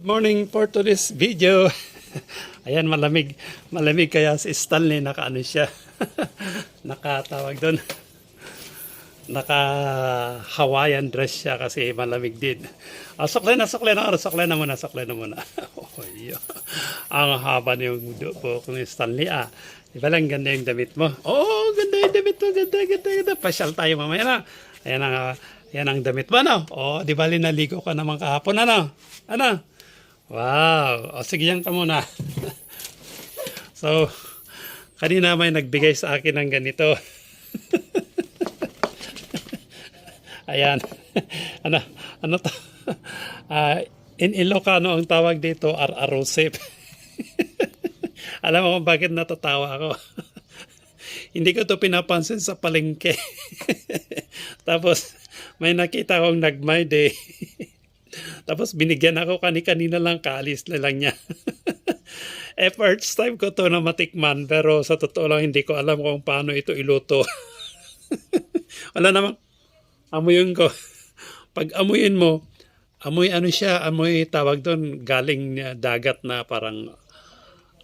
Morning for today's video. Ayan, malamig. Malamig kaya si Stanley naka-ano siya. Nakatawag doon. Naka-Hawaiian dress siya kasi malamig din. Suklay na muna. Oh, yeah. Ang haba niyong buhok ni Stanley. Di ba lang ganda yung damit mo? Oh, ganda yung damit mo. Ganda. Pasyal tayo mamaya na. Yan ang damit mo, no? Oh, di ba linaligo ka naman kahapon, ano? Ano? Wow! O sige, yan ka muna. So, kanina may nagbigay sa akin ng ganito. Ayan. Ano to? In Ilocano ang tawag dito, ar-arosip. Alam mo kung bakit natatawa ako? Hindi ko to pinapansin sa palengke. Tapos, may nakita akong nagmayde. Tapos binigyan ako kanina lang, kaalis na lang niya. First time ko to na matikman, pero sa totoo lang hindi ko alam kung paano ito iluto. Wala namang amuyin ko. Pag amuyin mo, amoy ano siya, amoy tawag doon, galing dagat na parang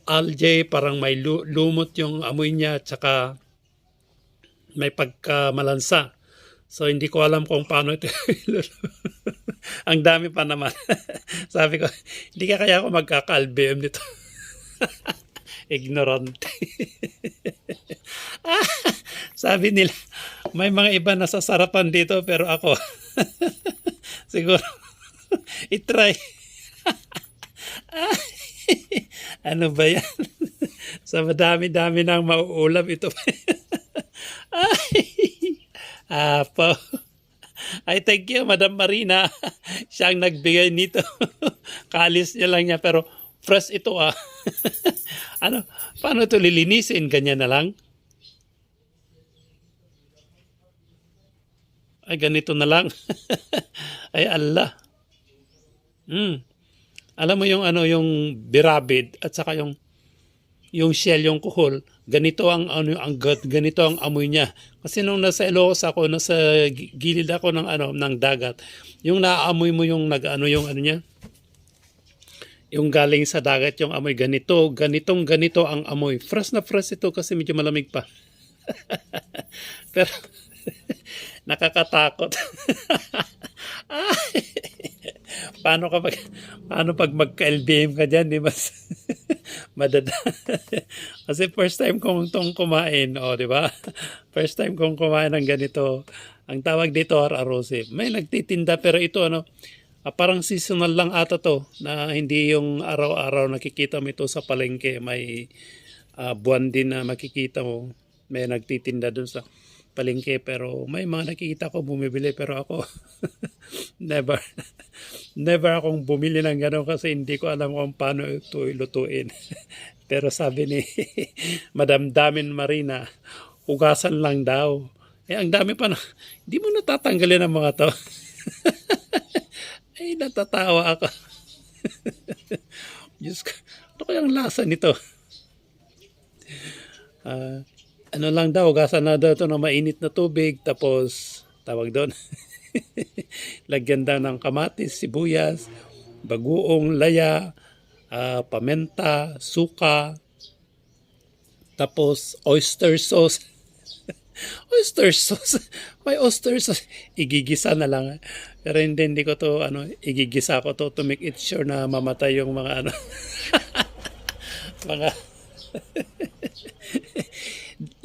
algae, parang may lumot yung amoy niya, tsaka may pagkamalansa. So, hindi ko alam kung paano ito. Ang dami pa naman. Sabi ko, hindi ka kaya ako magkaka-LBM nito. Ignorante. Sabi nila, may mga iba na sasarapan dito, pero ako, siguro, itry. Ano ba yan? Sa madami-dami nang mauulam ito. Po. Ay, thank you, Madam Marina. Siya ang nagbigay nito. Kalis niya lang niya, pero fresh ito Ano, paano ito lilinisin? Ganyan na lang? Ay, ganito na lang. Ay, Allah. Alam mo yung yung birabid at saka yung shell, yung kuhol, ganito ang ganito ang amoy niya. Kasi nung nasa Ilocos ako, nasa gilid ako ng dagat, yung naaamoy mo yung yung niya, yung galing sa dagat, yung amoy ganito ang amoy. Fresh na fresh ito kasi medyo malamig pa. Pero nakakatakot. Paano pag magka-LBM ka dyan, di mas madada. Kasi first time kong itong kumain, di ba? First time kong kumain ng ganito. Ang tawag dito, ar-arosip. May nagtitinda, pero ito parang seasonal lang ata to, na hindi yung araw-araw nakikita mo ito sa palengke. May buwan din na makikita mo. May nagtitinda dun sa palengke, pero may mga nakikita ko bumibili, pero ako never akong bumili ng gano'n kasi hindi ko alam kung paano ito ilutuin. Pero sabi ni Madam Damin Marina, hugasan lang daw. Ang dami pa na, hindi mo natatanggalin ang mga to. Ay, natatawa ako. Diyos ko, ano kayang lasa nito? Ano lang daw, hugasan na daw ito ng mainit na tubig, tapos tawag doon, lagyan daw ng kamatis, sibuyas, bagoong, laya, pamenta, suka, tapos oyster sauce. Oyster sauce, may oyster sauce, igigisa na lang. Pero hindi ko to, igigisa ko to make it sure na mamatay yung mga mga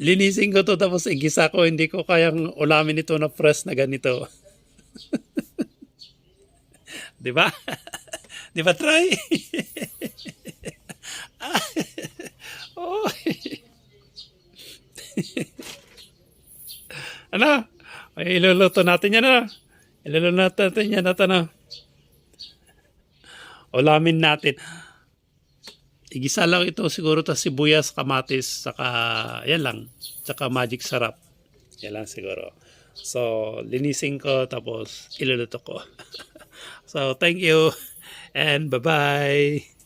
linisin ko to tapos igisa ko, hindi ko kayang ulamin ito na fresh na ganito. Di ba? Di ba, try? Oh. Ano? Ay, iluluto natin yan, Iluluto natin yan at ulamin natin. Igisa lang ito siguro, ta sibuyas, kamatis, saka yan lang, saka magic sarap. Yan lang siguro. So, linisin ko tapos iluluto ko. So, thank you and bye-bye.